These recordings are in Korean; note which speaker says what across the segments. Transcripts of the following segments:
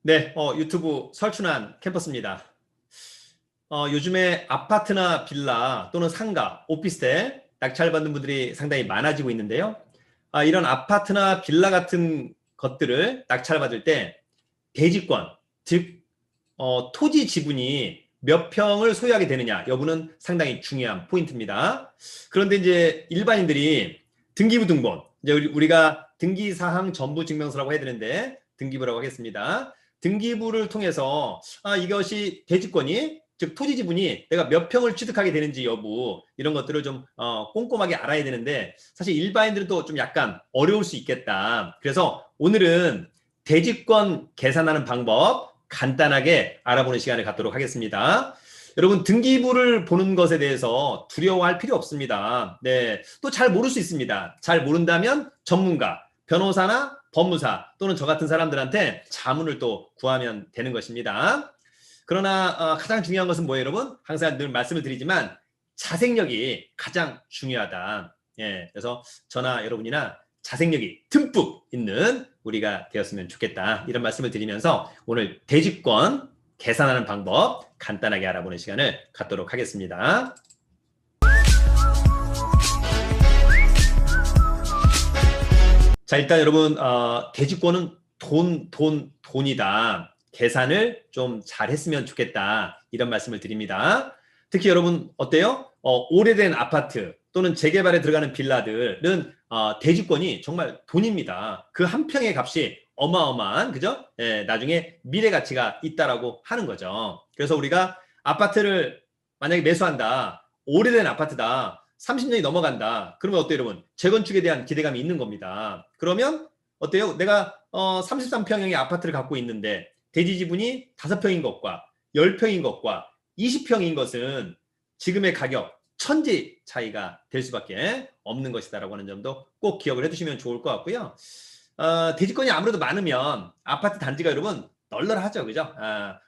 Speaker 1: 네, 유튜브 설춘환 캠퍼스입니다. 요즘에 아파트나 빌라 또는 상가, 오피스텔 낙찰받는 분들이 상당히 많아지고 있는데요. 이런 아파트나 빌라 같은 것들을 낙찰받을 때 대지권, 즉 토지 지분이 몇 평을 소유하게 되느냐 여부는 상당히 중요한 포인트입니다. 그런데 이제 일반인들이 등기부 등본, 이제 우리가 등기사항 전부증명서라고 해야 되는데 등기부라고 하겠습니다. 등기부를 통해서 이것이 대지권이 즉 토지 지분이 내가 몇 평을 취득하게 되는지 여부 이런 것들을 좀 꼼꼼하게 알아야 되는데 사실 일반인들은 또 좀 약간 어려울 수 있겠다. 그래서 오늘은 대지권 계산하는 방법 간단하게 알아보는 시간을 갖도록 하겠습니다. 여러분 등기부를 보는 것에 대해서 두려워할 필요 없습니다. 네, 또 잘 모를 수 있습니다. 잘 모른다면 전문가, 변호사나 법무사 또는 저 같은 사람들한테 자문을 또 구하면 되는 것입니다. 그러나 가장 중요한 것은 뭐예요, 여러분? 항상 늘 말씀을 드리지만 자생력이 가장 중요하다. 예, 그래서 저나 여러분이나 자생력이 듬뿍 있는 우리가 되었으면 좋겠다. 이런 말씀을 드리면서 오늘 대지권 계산하는 방법 간단하게 알아보는 시간을 갖도록 하겠습니다. 자, 일단 여러분 대지권은 돈이다. 계산을 좀 잘했으면 좋겠다. 이런 말씀을 드립니다. 특히 여러분 어때요? 오래된 아파트 또는 재개발에 들어가는 빌라들은 대지권이 정말 돈입니다. 그 한 평의 값이 어마어마한 그죠? 예, 나중에 미래 가치가 있다라고 하는 거죠. 그래서 우리가 아파트를 만약에 매수한다. 오래된 아파트다. 30년이 넘어간다. 그러면 어때요, 여러분? 재건축에 대한 기대감이 있는 겁니다. 그러면 어때요? 내가 33평형의 아파트를 갖고 있는데 대지 지분이 5평인 것과 10평인 것과 20평인 것은 지금의 가격 천지 차이가 될 수밖에 없는 것이다라고 하는 점도 꼭 기억을 해두시면 좋을 것 같고요. 대지권이 아무래도 많으면 아파트 단지가 여러분 널널하죠, 그죠?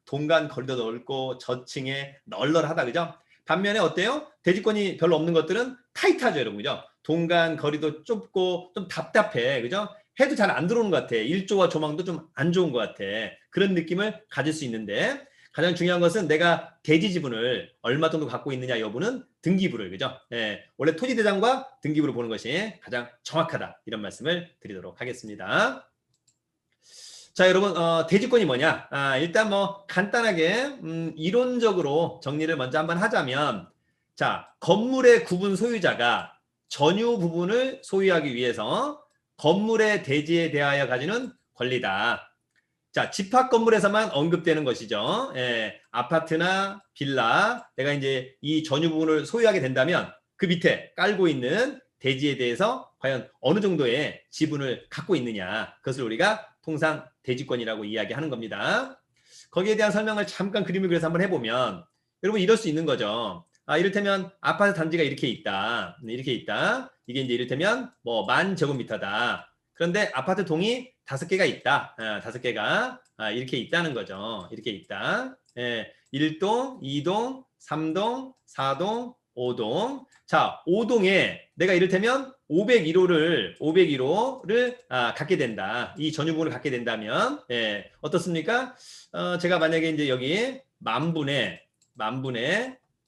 Speaker 1: 동간 거리도 넓고 저층에 널널하다, 그죠? 반면에 어때요? 대지권이 별로 없는 것들은 타이트하죠, 여러분, 그죠? 동간 거리도 좁고 좀 답답해, 그죠? 해도 잘 안 들어오는 것 같아. 일조와 조망도 좀 안 좋은 것 같아. 그런 느낌을 가질 수 있는데 가장 중요한 것은 내가 대지 지분을 얼마 정도 갖고 있느냐 여부는 등기부를, 그죠? 예, 원래 토지대장과 등기부를 보는 것이 가장 정확하다. 이런 말씀을 드리도록 하겠습니다. 자, 여러분, 대지권이 뭐냐? 일단 뭐 간단하게 이론적으로 정리를 먼저 한번 하자면 자, 건물의 구분 소유자가 전유 부분을 소유하기 위해서 건물의 대지에 대하여 가지는 권리다. 자, 집합 건물에서만 언급되는 것이죠. 예, 아파트나 빌라, 내가 이제 이 전유 부분을 소유하게 된다면 그 밑에 깔고 있는 대지에 대해서 과연 어느 정도의 지분을 갖고 있느냐. 그것을 우리가 통상 대지권이라고 이야기하는 겁니다. 거기에 대한 설명을 잠깐 그림을 그려서 한번 해보면 여러분 이럴 수 있는 거죠. 이를테면 아파트 단지가 이렇게 있다. 이렇게 있다. 이게 이제 이를테면 뭐 10,000제곱미터다. 그런데 아파트 동이 5개가 있다. 5개가 이렇게 있다는 거죠. 이렇게 있다. 1동, 2동, 3동, 4동, 5동. 자, 5동에 내가 이를테면 501호를 갖게 된다. 이 전유분을 갖게 된다면 어떻습니까? 제가 만약에 이제 여기 만분의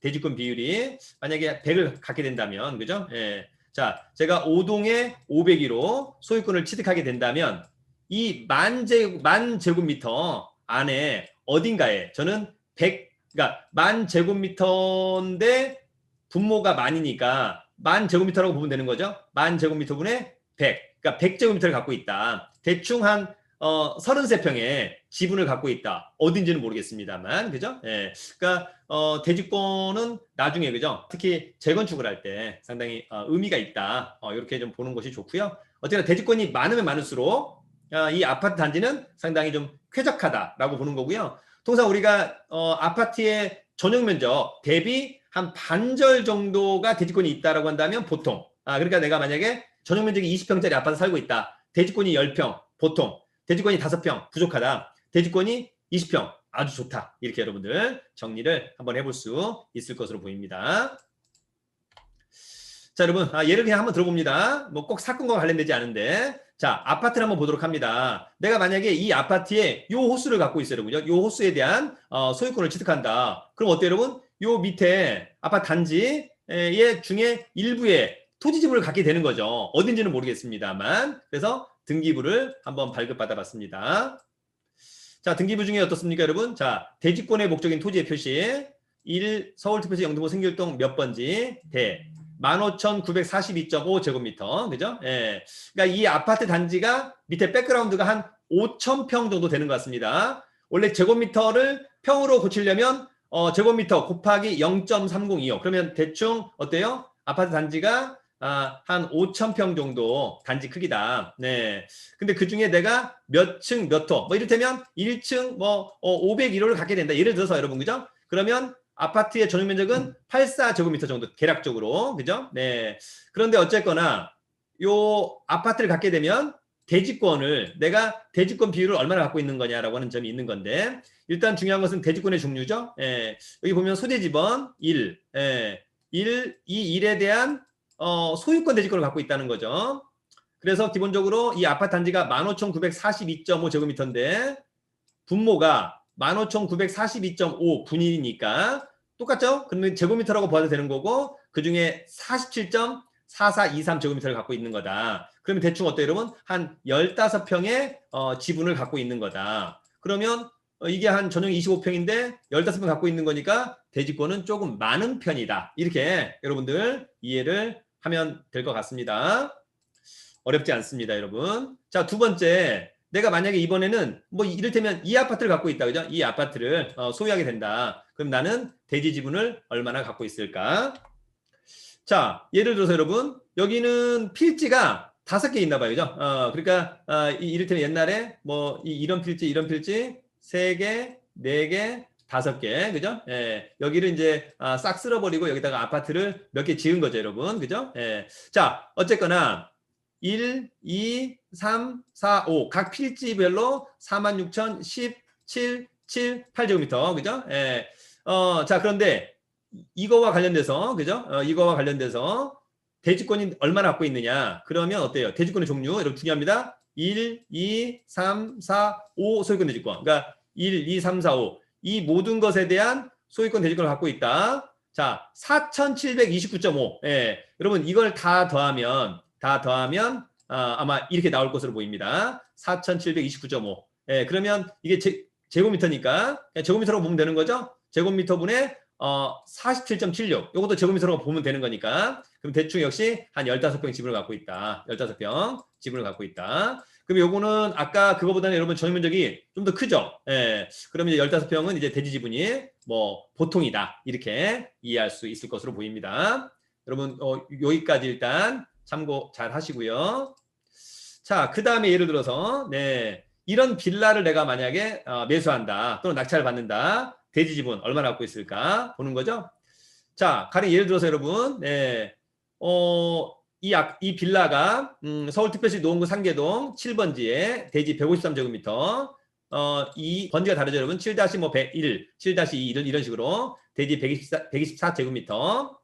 Speaker 1: 대지권 비율이 만약에 100을 갖게 된다면 그죠? 자, 제가 5동에 501호 소유권을 취득하게 된다면 이 만 제곱미터 안에 어딘가에 저는 100, 그러니까 10,000제곱미터인데 분모가 만이니까 10,000제곱미터라고 보면 되는 거죠. 10,000제곱미터분의 100, 그러니까 100제곱미터를 갖고 있다. 대충 한 33평의 지분을 갖고 있다. 어딘지는 모르겠습니다만, 그죠? 예. 그러니까 대지권은 나중에 그죠? 특히 재건축을 할 때 상당히 의미가 있다. 이렇게 좀 보는 것이 좋고요. 어쨌든 대지권이 많으면 많을수록 이 아파트 단지는 상당히 좀 쾌적하다라고 보는 거고요. 통상 우리가 아파트의 전용 면적 대비 한 반절 정도가 대지권이 있다라고 한다면 보통 그러니까 내가 만약에 전용 면적이 20평짜리 아파트 살고 있다. 대지권이 10평 보통 대지권이 5평 부족하다. 대지권이 20평 아주 좋다. 이렇게 여러분들 정리를 한번 해볼 수 있을 것으로 보입니다. 자, 여러분 예를 그냥 한번 들어봅니다. 뭐 꼭 사건과 관련되지 않은데 자, 아파트를 한번 보도록 합니다. 내가 만약에 이 아파트에 요 호수를 갖고 있어요, 여러분요. 요 호수에 대한 소유권을 취득한다. 그럼 어때요, 여러분? 요 밑에 아파트 단지의 중에 일부에 토지 지분을 갖게 되는 거죠. 어딘지는 모르겠습니다만. 그래서 등기부를 한번 발급받아 봤습니다. 자, 등기부 중에 어떻습니까, 여러분? 자, 대지권의 목적인 토지의 표시. 1. 서울특별시 영등포 승길동 몇 번지 대 15,942.5제곱미터. 그죠? 예. 그러니까 이 아파트 단지가 밑에 백그라운드가 한 5,000평 정도 되는 것 같습니다. 원래 제곱미터를 평으로 고치려면 제곱미터 곱하기 0.302요. 그러면 대충 어때요? 아파트 단지가 한 5,000평 정도 단지 크기다. 네. 근데 그 중에 내가 몇 층, 몇 호, 뭐 이를테면 1층 501호를 갖게 된다. 예를 들어서 여러분, 그죠? 그러면 아파트의 전용 면적은 84제곱미터 정도 계략적으로. 그죠? 네. 그런데 어쨌거나 요 아파트를 갖게 되면 대지권을 내가 대지권 비율을 얼마나 갖고 있는 거냐라고 하는 점이 있는 건데, 일단 중요한 것은 대지권의 종류죠. 예. 여기 보면 소재지번 1, 1, 이 1에 대한 소유권 대지권을 갖고 있다는 거죠. 그래서 기본적으로 이 아파트 단지가 15,942.5제곱미터인데 분모가 15,942.5분이니까 똑같죠? 그러면 제곱미터라고 봐도 되는 거고 그 중에 47.4423제곱미터를 갖고 있는 거다. 그러면 대충 어때요, 여러분? 한 15평의 지분을 갖고 있는 거다. 그러면 이게 한 전용이 25평인데 15평 갖고 있는 거니까 대지권은 조금 많은 편이다. 이렇게 여러분들 이해를 하면 될 것 같습니다. 어렵지 않습니다, 여러분. 자, 두 번째. 내가 만약에 이번에는 뭐 이를테면 이 아파트를 갖고 있다, 그죠? 이 아파트를 소유하게 된다. 그럼 나는 대지 지분을 얼마나 갖고 있을까? 자, 예를 들어서 여러분, 여기는 필지가 5개 있나 봐요, 그죠? 그러니까 이를테면 옛날에 뭐 이런 필지, 이런 필지 3개, 4개, 5개, 그죠? 예, 여기를 이제 싹 쓸어버리고 여기다가 아파트를 몇 개 지은 거죠, 여러분, 그죠? 예. 자, 어쨌거나 1, 2, 3, 4, 5. 각 필지별로 46,000, 10, 7, 7, 8제곱미터. 그죠? 예. 자, 그런데 이거와 관련돼서, 그죠? 이거와 관련돼서 대지권이 얼마나 갖고 있느냐? 그러면 어때요? 대지권의 종류, 여러분 중요합니다. 1, 2, 3, 4, 5 소유권 대지권. 그러니까 1, 2, 3, 4, 5. 이 모든 것에 대한 소유권 대지권을 갖고 있다. 자, 4,729.5. 예. 여러분, 이걸 다 더하면 아마 이렇게 나올 것으로 보입니다. 4,729.5. 예, 그러면 이게 제곱미터니까 제곱미터라고 보면 되는 거죠. 제곱미터분의 47.76. 이것도 제곱미터라고 보면 되는 거니까. 그럼 대충 역시 한 15평 지분을 갖고 있다. 15평 지분을 갖고 있다. 그럼 요거는 아까 그거보다는 여러분 전용 면적이 좀 더 크죠. 예. 그러면 이제 15평은 이제 대지 지분이 뭐 보통이다. 이렇게 이해할 수 있을 것으로 보입니다. 여러분 여기까지 일단 참고 잘 하시고요. 자, 그 다음에 예를 들어서 이런 빌라를 내가 만약에 매수한다 또는 낙찰을 받는다. 대지 지분 얼마나 갖고 있을까 보는 거죠. 자, 가령 예를 들어서 여러분 이 빌라가 서울특별시 노원구 상계동 7번지에 대지 153제곱미터 이 번지가 다르죠, 여러분. 7-101, 7-2 이런 식으로 대지 124제곱미터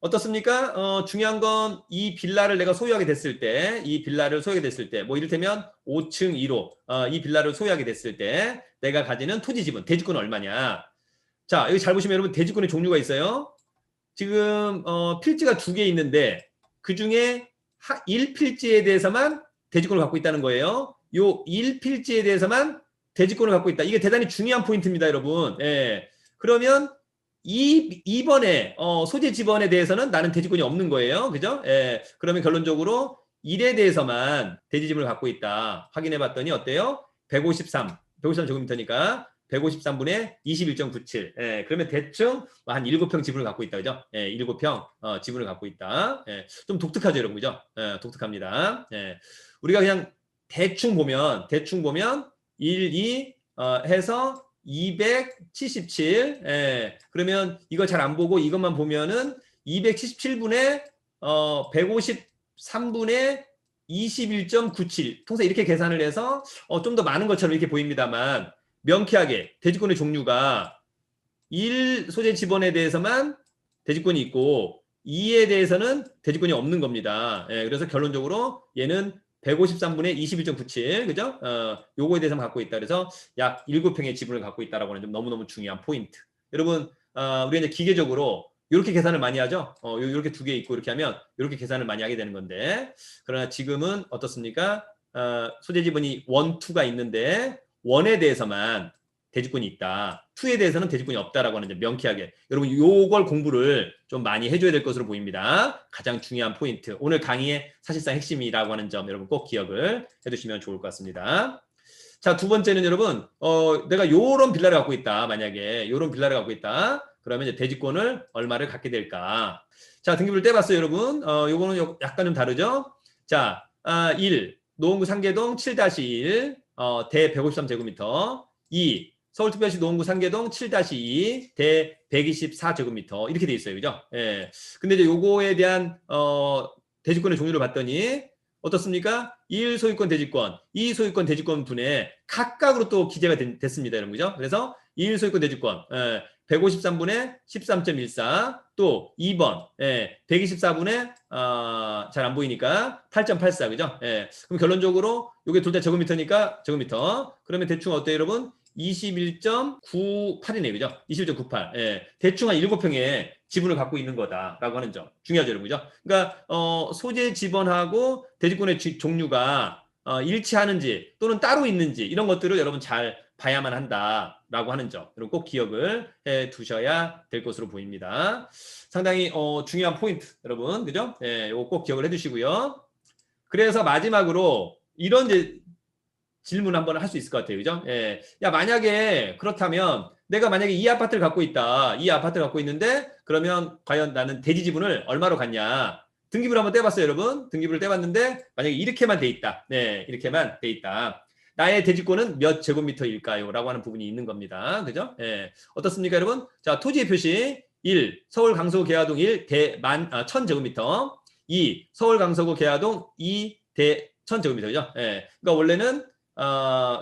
Speaker 1: 어떻습니까? 중요한 건 이 빌라를 내가 소유하게 됐을 때, 뭐 이를테면 5층 1호, 이 빌라를 소유하게 됐을 때 내가 가지는 토지 지분, 대지권은 얼마냐? 자, 여기 잘 보시면 여러분 대지권의 종류가 있어요. 지금 필지가 2개 있는데 그 중에 1필지에 대해서만 대지권을 갖고 있다는 거예요. 요 1필지에 대해서만 대지권을 갖고 있다. 이게 대단히 중요한 포인트입니다, 여러분. 예. 그러면 이번에 소재 지번에 대해서는 나는 대지권이 없는 거예요. 그죠? 예. 그러면 결론적으로 1에 대해서만 대지 지분을 갖고 있다. 확인해 봤더니 어때요? 153제곱미터니까 153분의 21.97. 예. 그러면 대충 한 7평 지분을 갖고 있다. 그죠? 예. 7평 지분을 갖고 있다. 예. 좀 독특하죠, 여러분. 그죠? 예. 독특합니다. 예. 우리가 그냥 대충 보면 1, 2 해서 277. 예. 그러면 이거 잘 안 보고 이것만 보면은 277분의 153분의 21.97. 통상 이렇게 계산을 해서 좀 더 많은 것처럼 이렇게 보입니다만 명쾌하게 대지권의 종류가 1 소재 지번에 대해서만 대지권이 있고 2에 대해서는 대지권이 없는 겁니다. 예. 그래서 결론적으로 얘는 153분의 21.97, 그죠? 요거에 대해서 갖고 있다. 그래서 약 7평의 지분을 갖고 있다라고 하는 점 너무너무 중요한 포인트. 여러분, 우리가 이제 기계적으로 이렇게 계산을 많이 하죠. 이렇게 두 개 있고 이렇게 하면 이렇게 계산을 많이 하게 되는 건데, 그러나 지금은 어떻습니까? 소재 지분이 1, 2가 있는데 1에 대해서만 대지권이 있다. 2에 대해서는 대지권이 없다라고 하는 점 명쾌하게. 여러분 요걸 공부를 좀 많이 해줘야 될 것으로 보입니다. 가장 중요한 포인트. 오늘 강의의 사실상 핵심이라고 하는 점 여러분 꼭 기억을 해두시면 좋을 것 같습니다. 자, 두 번째는 여러분 내가 요런 빌라를 갖고 있다. 만약에 요런 빌라를 갖고 있다. 그러면 이제 대지권을 얼마를 갖게 될까? 자, 등기부를 떼봤어요, 여러분. 요거는 약간 좀 다르죠? 자, 1. 노원구 상계동 7-1, 대 153제곱미터. 2. 서울특별시 노원구 상계동 7-2, 대 124제곱미터. 이렇게 돼 있어요. 그죠? 예. 근데 이제 요거에 대한, 대지권의 종류를 봤더니, 어떻습니까? 1 소유권 대지권, 2 소유권 대지권 분에 각각으로 또 기재가 됐습니다. 여러분. 그죠? 그래서 1 소유권 대지권, 153분의 13.14, 또 2번, 124분의, 잘 안 보이니까 8.84, 그죠? 그럼 결론적으로 요게 둘 다 제곱미터니까 제곱미터. 그러면 대충 어때요, 여러분? 21.98이네요. 그죠? 21.98. 대충 한 7평의 지분을 갖고 있는 거다라고 하는 점. 중요하죠, 여러분. 그죠? 그러니까, 소재 지번하고 대지권의 종류가 일치하는지 또는 따로 있는지 이런 것들을 여러분 잘 봐야만 한다라고 하는 점. 여러분 꼭 기억을 해 두셔야 될 것으로 보입니다. 상당히 중요한 포인트, 여러분. 그죠? 이거 꼭 기억을 해 두시고요. 그래서 마지막으로 이런 이제 질문 한번 할 수 있을 것 같아요. 그죠? 야, 만약에 그렇다면 내가 만약에 이 아파트를 갖고 있다. 이 아파트를 갖고 있는데 그러면 과연 나는 대지 지분을 얼마로 갖냐? 등기부를 한번 떼봤어요, 여러분. 등기부를 떼봤는데 만약에 이렇게만 돼 있다. 이렇게만 돼 있다. 나의 대지권은 몇 제곱미터일까요? 라고 하는 부분이 있는 겁니다. 그죠? 어떻습니까, 여러분? 자, 토지의 표시 1. 서울 강서구 계화동 1 대 1000제곱미터. 2. 서울 강서구 계화동 2 대 1000제곱미터. 그죠? 그러니까 원래는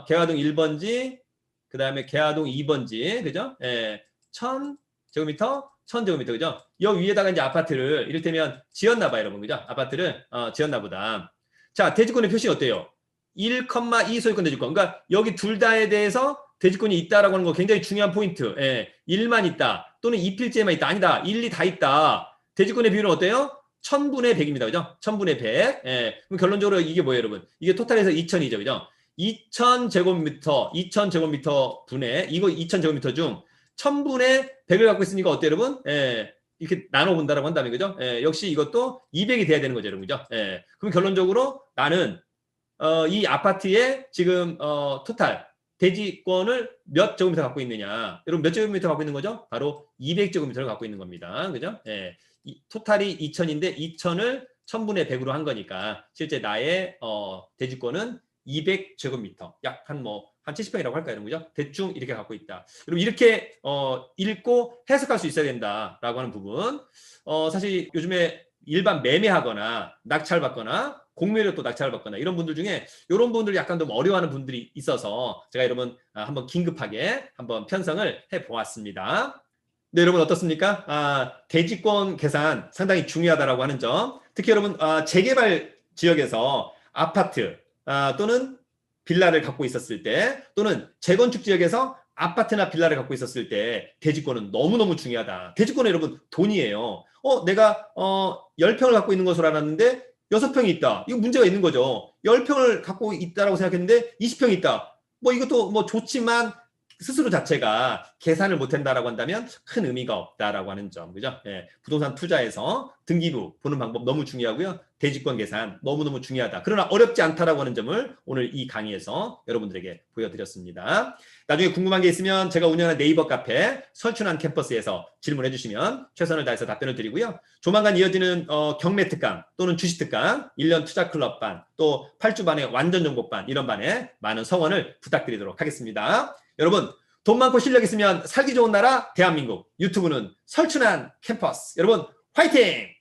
Speaker 1: 계화동 1번지, 그 다음에 계화동 2번지, 그죠? 1000제곱미터, 1000제곱미터, 그죠? 여기 위에다가 이제 아파트를, 이를테면 지었나봐, 여러분, 그죠? 아파트를, 지었나보다. 자, 대지권의 표시는 어때요? 1,2 소유권 대지권. 그러니까 여기 둘 다에 대해서 대지권이 있다라고 하는 거 굉장히 중요한 포인트. 1만 있다. 또는 2필지에만 있다. 아니다. 1, 2 다 있다. 대지권의 비율은 어때요? 1000분의 100입니다. 그죠? 1000분의 100. 그럼 결론적으로 이게 뭐예요, 여러분? 이게 토탈에서 2000이죠. 그죠? 2000제곱미터 분의 이거 2000제곱미터 중 1000분의 100을 갖고 있으니까 어때요, 여러분? 이렇게 나눠본다라고 한다면, 그죠? 역시 이것도 200이 돼야 되는 거죠, 여러분. 그죠? 그럼 결론적으로 나는 이 아파트에 지금 토탈 대지권을 몇 제곱미터 갖고 있느냐? 여러분 몇 제곱미터 갖고 있는 거죠? 바로 200제곱미터를 갖고 있는 겁니다. 그죠? 토탈이 2000인데 2000을 1000분의 100으로 한 거니까 실제 나의 대지권은 200제곱미터, 약 한 70평이라고 할까요? 그죠? 대충 이렇게 갖고 있다. 여러분 이렇게 읽고 해석할 수 있어야 된다라고 하는 부분. 사실 요즘에 일반 매매하거나 낙찰받거나 공매로 또 낙찰받거나 이런 분들 중에 이런 분들 약간 좀 어려워하는 분들이 있어서 제가 여러분 한번 긴급하게 한번 편성을 해보았습니다. 네, 여러분 어떻습니까? 대지권 계산 상당히 중요하다라고 하는 점. 특히 여러분 재개발 지역에서 아파트 또는 빌라를 갖고 있었을 때 또는 재건축 지역에서 아파트나 빌라를 갖고 있었을 때 대지권은 너무너무 중요하다. 대지권은 여러분 돈이에요. 내가 10평을 갖고 있는 것으로 알았는데 6평이 있다. 이거 문제가 있는 거죠. 10평을 갖고 있다라고 생각했는데 20평이 있다. 이것도 좋지만 스스로 자체가 계산을 못한다라고 한다면 큰 의미가 없다라고 하는 점, 그죠? 부동산 투자에서 등기부 보는 방법 너무 중요하고요. 대지권 계산 너무너무 중요하다. 그러나 어렵지 않다라고 하는 점을 오늘 이 강의에서 여러분들에게 보여드렸습니다. 나중에 궁금한 게 있으면 제가 운영하는 네이버 카페 설춘한 캠퍼스에서 질문해 주시면 최선을 다해서 답변을 드리고요. 조만간 이어지는 경매 특강 또는 주식 특강, 1년 투자 클럽반, 또 8주 반의 완전 정복반 이런 반에 많은 성원을 부탁드리도록 하겠습니다. 여러분 돈 많고 실력 있으면 살기 좋은 나라 대한민국, 유튜브는 설춘한 캠퍼스. 여러분 화이팅!